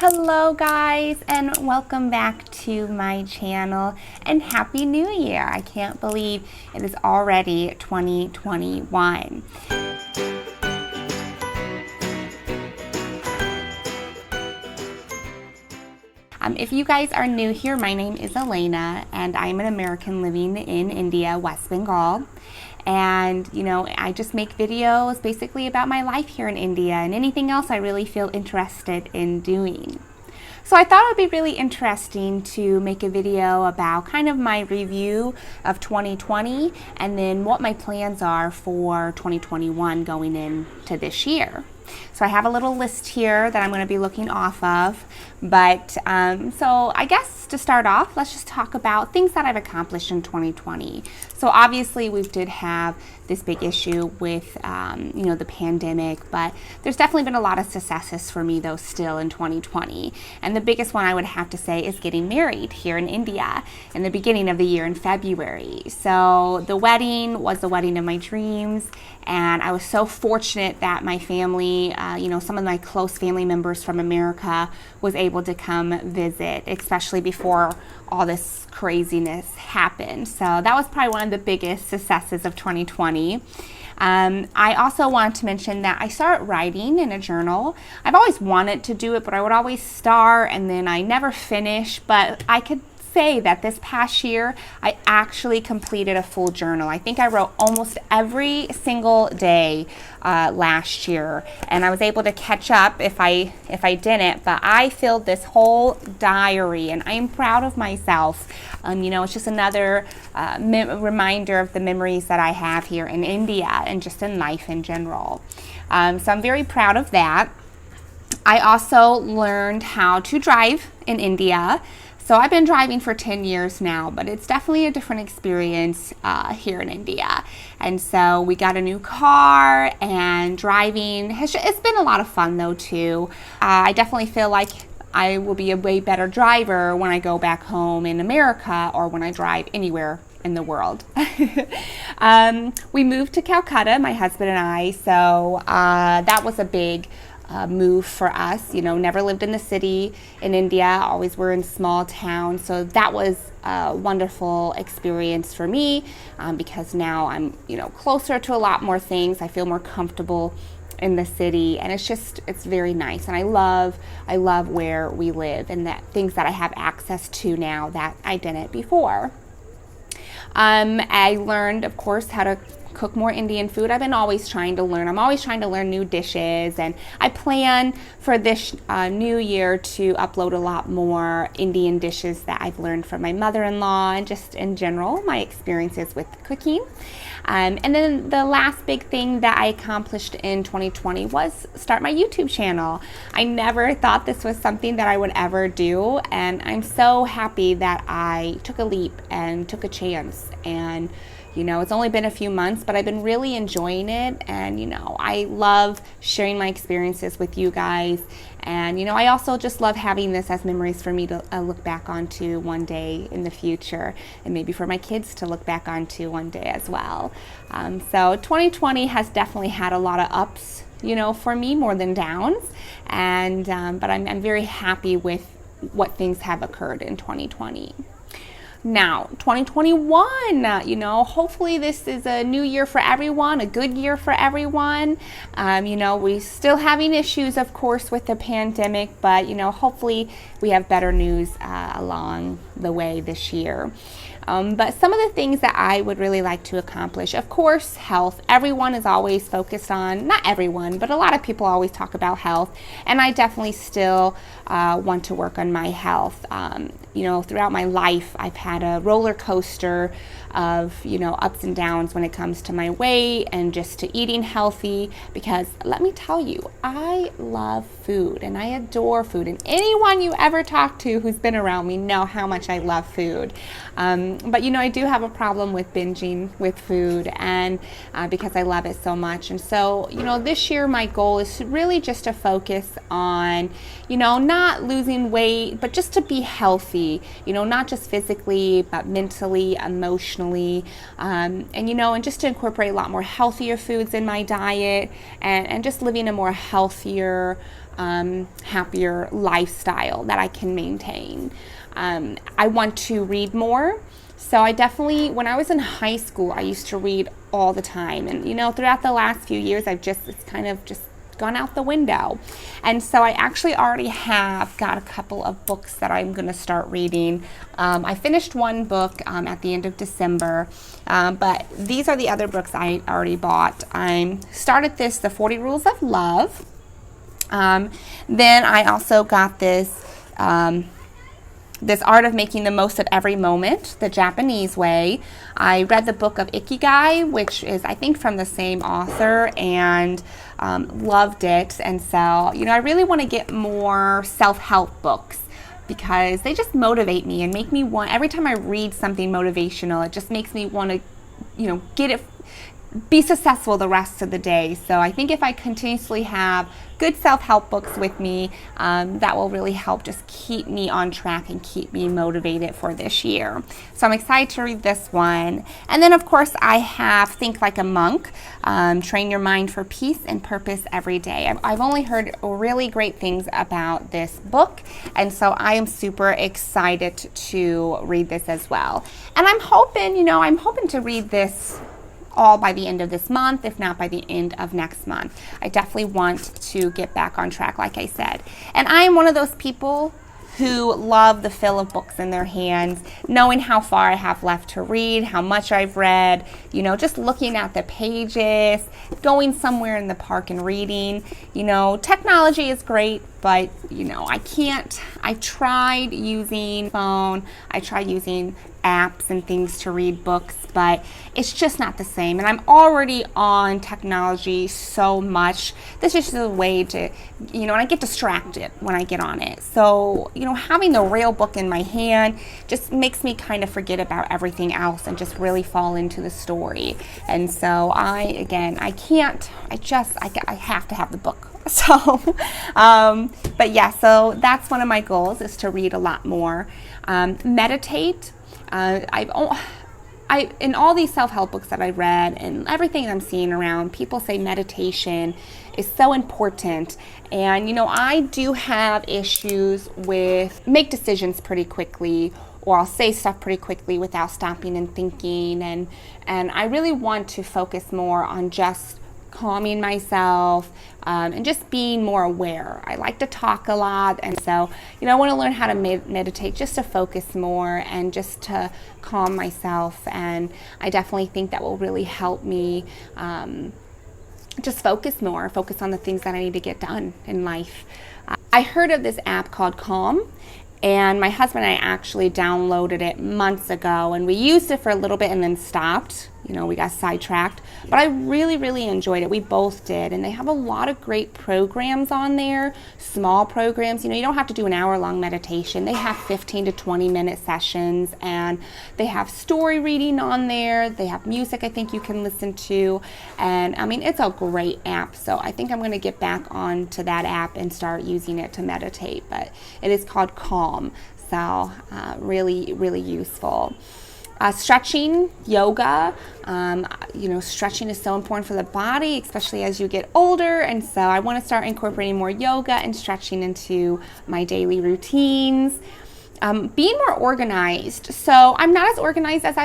Hello guys, and welcome back to my channel, and Happy New Year. I can't believe it is already 2021. If you guys are new here, my name is Elena, and I'm an American living in India, West Bengal. And I just make videos basically about my life here in India and anything else I really feel interested in doing. So I thought it would be really interesting to make a video about kind of my review of 2020 and then what my plans are for 2021 going into this year. So I have a little list here that I'm going to be looking off of, but so I guess to start off, let's just talk about things that I've accomplished in 2020. So obviously we did have this big issue with the pandemic, but there's definitely been a lot of successes for me though still in 2020. And the biggest one I would have to say is getting married here in India in the beginning of the year in February. So the wedding was the wedding of my dreams, and I was so fortunate that my family, some of my close family members from America was able to come visit, especially before all this craziness happened. So that was probably one of the biggest successes of 2020. I also want to mention that I started writing in a journal. I've always wanted to do it, but I would always start and then I never finish, but I could say that this past year I actually completed a full journal. I think I wrote almost every single day last year, and I was able to catch up if I didn't, but I filled this whole diary and I am proud of myself. It's just another reminder of the memories that I have here in India and just in life in general. So I'm very proud of that. I also learned how to drive in India. So I've been driving for 10 years now, but it's definitely a different experience here in India. And so we got a new car, and driving, it's been a lot of fun though too. I definitely feel like I will be a way better driver when I go back home in America or when I drive anywhere in the world. We moved to Calcutta, my husband and I, so that was a big move for us. Never lived in the city in India, always were in small towns, so that was a wonderful experience for me because now I'm closer to a lot more things. I feel more comfortable in the city, and it's very nice, and I love where we live and that things that I have access to now that I didn't before. I learned, of course, how to cook more Indian food. I've been always trying to learn. I'm always trying to learn new dishes, and I plan for this new year to upload a lot more Indian dishes that I've learned from my mother-in-law and just in general, my experiences with cooking. And then the last big thing that I accomplished in 2020 was start my YouTube channel. I never thought this was something that I would ever do, and I'm so happy that I took a leap and took a chance. And it's only been a few months, but I've been really enjoying it, and I love sharing my experiences with you guys, and I also just love having this as memories for me to look back onto one day in the future, and maybe for my kids to look back onto one day as well. So 2020 has definitely had a lot of ups, for me more than downs, and but I'm very happy with what things have occurred in 2020. Now, 2021, hopefully this is a new year for everyone, a good year for everyone. We're still having issues, of course, with the pandemic, but, hopefully we have better news along the way this year. But some of the things that I would really like to accomplish, of course, health. Everyone is always focused on, not everyone, but a lot of people always talk about health, and I definitely still want to work on my health. Throughout my life, I've had a roller coaster of, ups and downs when it comes to my weight and just to eating healthy, because let me tell you, I love food and I adore food, and anyone you ever talk to who's been around me know how much I love food. But I do have a problem with binging with food, and because I love it so much. And so, this year my goal is really just to focus on, not losing weight, but just to be healthy, not just physically, but mentally, emotionally, and just to incorporate a lot more healthier foods in my diet, and just living a more healthier happier lifestyle that I can maintain. I want to read more. So I definitely, when I was in high school, I used to read all the time. And, throughout the last few years, it's kind of just gone out the window. And so I actually already have got a couple of books that I'm going to start reading. I finished one book at the end of December, but these are the other books I already bought. I started The 40 Rules of Love. Then I also got this Art of Making the Most of Every Moment, the Japanese way. I read the book of Ikigai, which is, I think, from the same author, and loved it. And so, I really want to get more self-help books because they just motivate me and make me want, every time I read something motivational, it just makes me want to, be successful the rest of the day. So I think if I continuously have good self-help books with me, that will really help just keep me on track and keep me motivated for this year. So I'm excited to read this one. And then, of course, I have Think Like a Monk, Train Your Mind for Peace and Purpose Every Day. I've only heard really great things about this book, and so I am super excited to read this as well. And I'm hoping to read this all by the end of this month, if not by the end of next month. I definitely want to get back on track, like I said. And I am one of those people who love the feel of books in their hands, knowing how far I have left to read, how much I've read, just looking at the pages, going somewhere in the park and reading. Technology is great, but, I tried using phone, I tried using apps and things to read books, but it's just not the same. And I'm already on technology so much. This is just a way to, and I get distracted when I get on it. So, having the real book in my hand just makes me kind of forget about everything else and just really fall into the story. And so I have to have the book. So, but yeah, so that's one of my goals, is to read a lot more. Meditate. In all these self-help books that I've read and everything I'm seeing around, people say meditation is so important. And, I do have issues with make decisions pretty quickly, or I'll say stuff pretty quickly without stopping and thinking. And I really want to focus more on just calming myself, and just being more aware. I like to talk a lot, and so I want to learn how to meditate, just to focus more and just to calm myself. And I definitely think that will really help me just focus on the things that I need to get done in life. I heard of this app called Calm, and my husband and I actually downloaded it months ago, and we used it for a little bit and then stopped. We got sidetracked, but I really, really enjoyed it. We both did, and they have a lot of great programs on there, small programs. You don't have to do an hour-long meditation. They have 15 to 20-minute sessions, and they have story reading on there. They have music I think you can listen to, and it's a great app. So I think I'm going to get back onto that app and start using it to meditate, but it is called Calm, so really, really useful. Stretching, yoga, stretching is so important for the body, especially as you get older, and so I want to start incorporating more yoga and stretching into my daily routines. Being more organized. So I'm not as organized as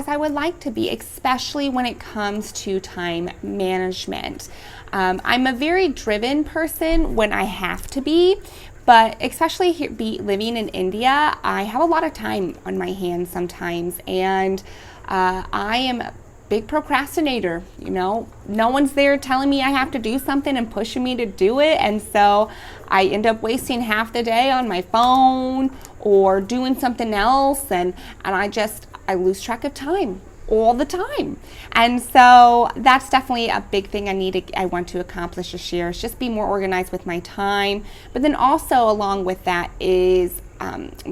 I would like to be, especially when it comes to time management. I'm a very driven person when I have to be, but especially here, living in India, I have a lot of time on my hands sometimes, and I am a big procrastinator. No one's there telling me I have to do something and pushing me to do it, and so I end up wasting half the day on my phone or doing something else, and I lose track of time all the time. And so that's definitely a big thing I want to accomplish this year, is just be more organized with my time. But then also along with that is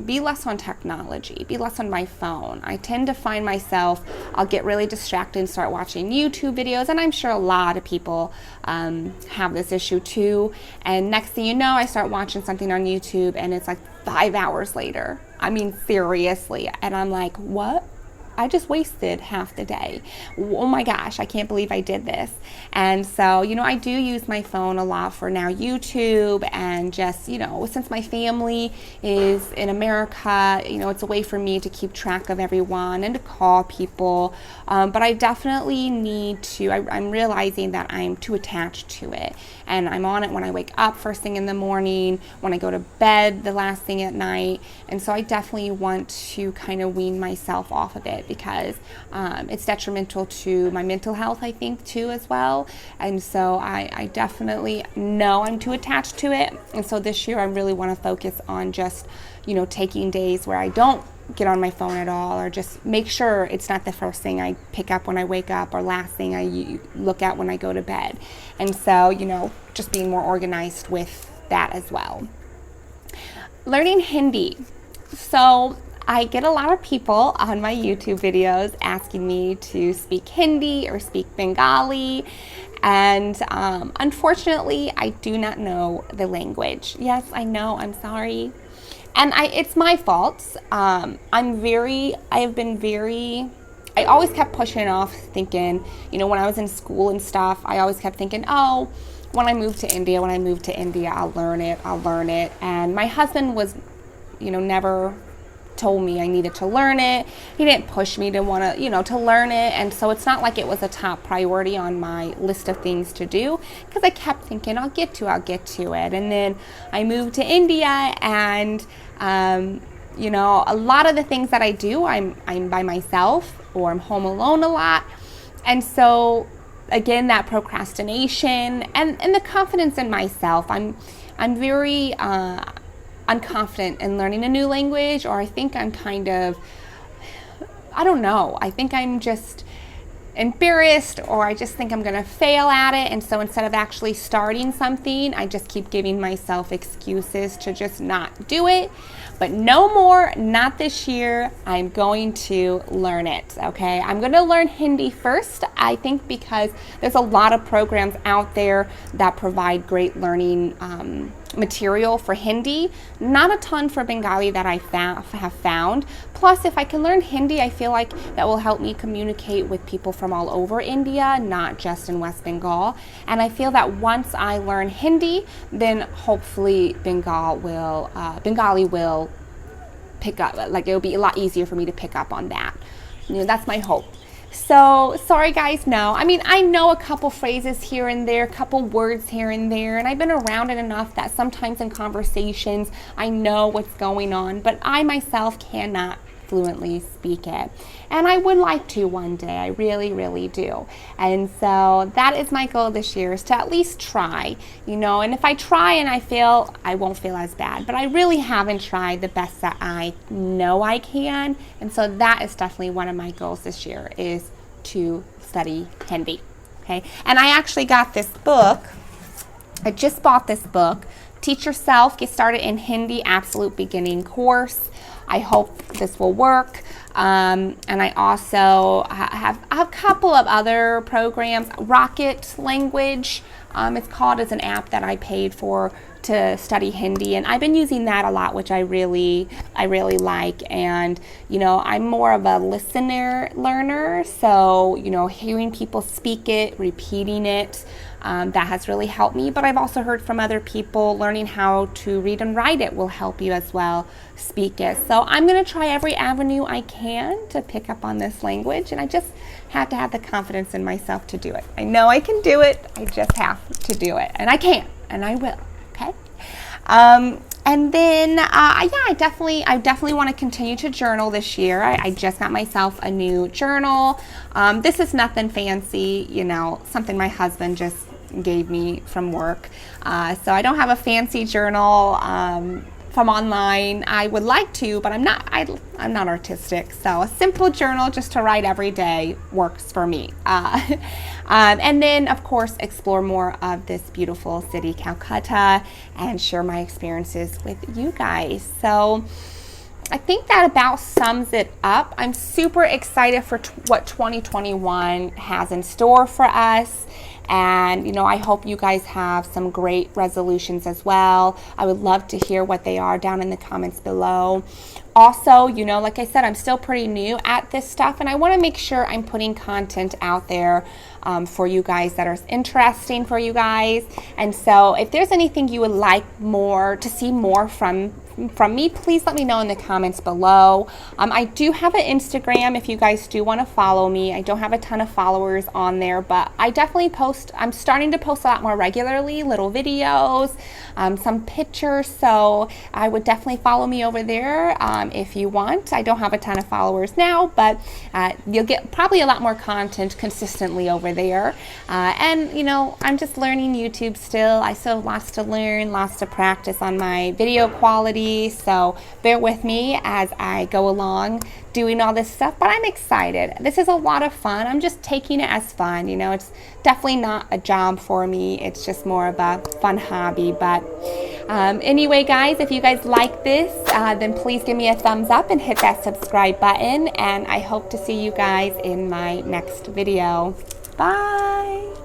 be less on technology, be less on my phone. I tend to find myself, I'll get really distracted and start watching YouTube videos, and I'm sure a lot of people have this issue too. And next thing you know, I start watching something on YouTube and it's like 5 hours later. Seriously. And I'm like, what? I just wasted half the day. Oh my gosh, I can't believe I did this. And so, I do use my phone a lot for now YouTube, and just, since my family is in America, it's a way for me to keep track of everyone and to call people. But I definitely need to, I'm realizing that I'm too attached to it. And I'm on it when I wake up first thing in the morning, when I go to bed the last thing at night. And so I definitely want to kind of wean myself off of it, because it's detrimental to my mental health, I think, too, as well. And so I definitely know I'm too attached to it. And so this year I really want to focus on just, taking days where I don't get on my phone at all, or just make sure it's not the first thing I pick up when I wake up or last thing I look at when I go to bed. And so, just being more organized with that as well. Learning Hindi. So I get a lot of people on my YouTube videos asking me to speak Hindi or speak Bengali. And unfortunately, I do not know the language. Yes, I know, I'm sorry. And it's my fault. I always kept pushing it off, thinking, when I was in school and stuff, I always kept thinking, oh, when I move to India, I'll learn it. And my husband was, never told me I needed to learn it. He didn't push me to want to, to learn it. And so it's not like it was a top priority on my list of things to do, because I kept thinking, I'll get to it. And then I moved to India, and, a lot of the things that I do, I'm by myself, or I'm home alone a lot. And so again, that procrastination and the confidence in myself, I'm very, unconfident in learning a new language, or I think I'm kind of, I don't know, I think I'm just embarrassed, or I just think I'm going to fail at it. And so instead of actually starting something, I just keep giving myself excuses to just not do it. But no more, not this year. I'm going to learn it, okay? I'm going to learn Hindi first, I think, because there's a lot of programs out there that provide great learning material for Hindi. Not a ton for Bengali that I have found. Plus, if I can learn Hindi, I feel like that will help me communicate with people from all over India, not just in West Bengal. And I feel that once I learn Hindi, then hopefully Bengali will pick up. Like, it'll be a lot easier for me to pick up on that. That's my hope. So, sorry guys, no. I mean, I know a couple phrases here and there, a couple words here and there, and I've been around it enough that sometimes in conversations I know what's going on, but I myself cannot fluently speak it. And I would like to one day. I really, really do. And so that is my goal this year, is to at least try, and if I try and I fail, I won't feel as bad. But I really haven't tried the best that I know I can. And so that is definitely one of my goals this year, is to study Hindi. Okay. And I actually got this book. I just bought this book, Teach Yourself, Get Started in Hindi, Absolute Beginning Course. I hope this will work. And I also have a couple of other programs. Rocket Language, it's called, as an app that I paid for to study Hindi, and I've been using that a lot, which I really like. And I'm more of a listener learner, so hearing people speak it, repeating it, that has really helped me. But I've also heard from other people, learning how to read and write it will help you as well speak it. So I'm going to try every avenue I can to pick up on this language, and I just have to have the confidence in myself to do it. I know I can do it. I just have to do it, and I can, and I will. Okay. And then, I definitely want to continue to journal this year. I just got myself a new journal. This is nothing fancy, something my husband just gave me from work. So I don't have a fancy journal from online. I would like to, but I'm not artistic. So a simple journal just to write every day works for me. And then, of course, explore more of this beautiful city, Calcutta, and share my experiences with you guys. So I think that about sums it up. I'm super excited for what 2021 has in store for us. And, you know, I hope you guys have some great resolutions as well. I would love to hear what they are down in the comments below. Also, you know, like I said, I'm still pretty new at this stuff, and I want to make sure I'm putting content out there for you guys that are interesting for you guys. And so if there's anything you would like more to see more from me, please let me know in the comments below. I do have an Instagram if you guys do want to follow me. I don't have a ton of followers on there, but I definitely post. I'm starting to post a lot more regularly, little videos, some pictures, so I would definitely follow me over there if you want. I don't have a ton of followers now, but you'll get probably a lot more content consistently over there. And you know, I'm just learning YouTube still. I still have lots to learn, lots to practice on my video quality, so bear with me as I go along doing all this stuff, but I'm excited. This is a lot of fun. I'm just taking it as fun, you know. It's definitely not a job for me. It's just more of a fun hobby. But anyway, guys, if you guys like this, then please give me a thumbs up and hit that subscribe button, and I hope to see you guys in my next video. Bye.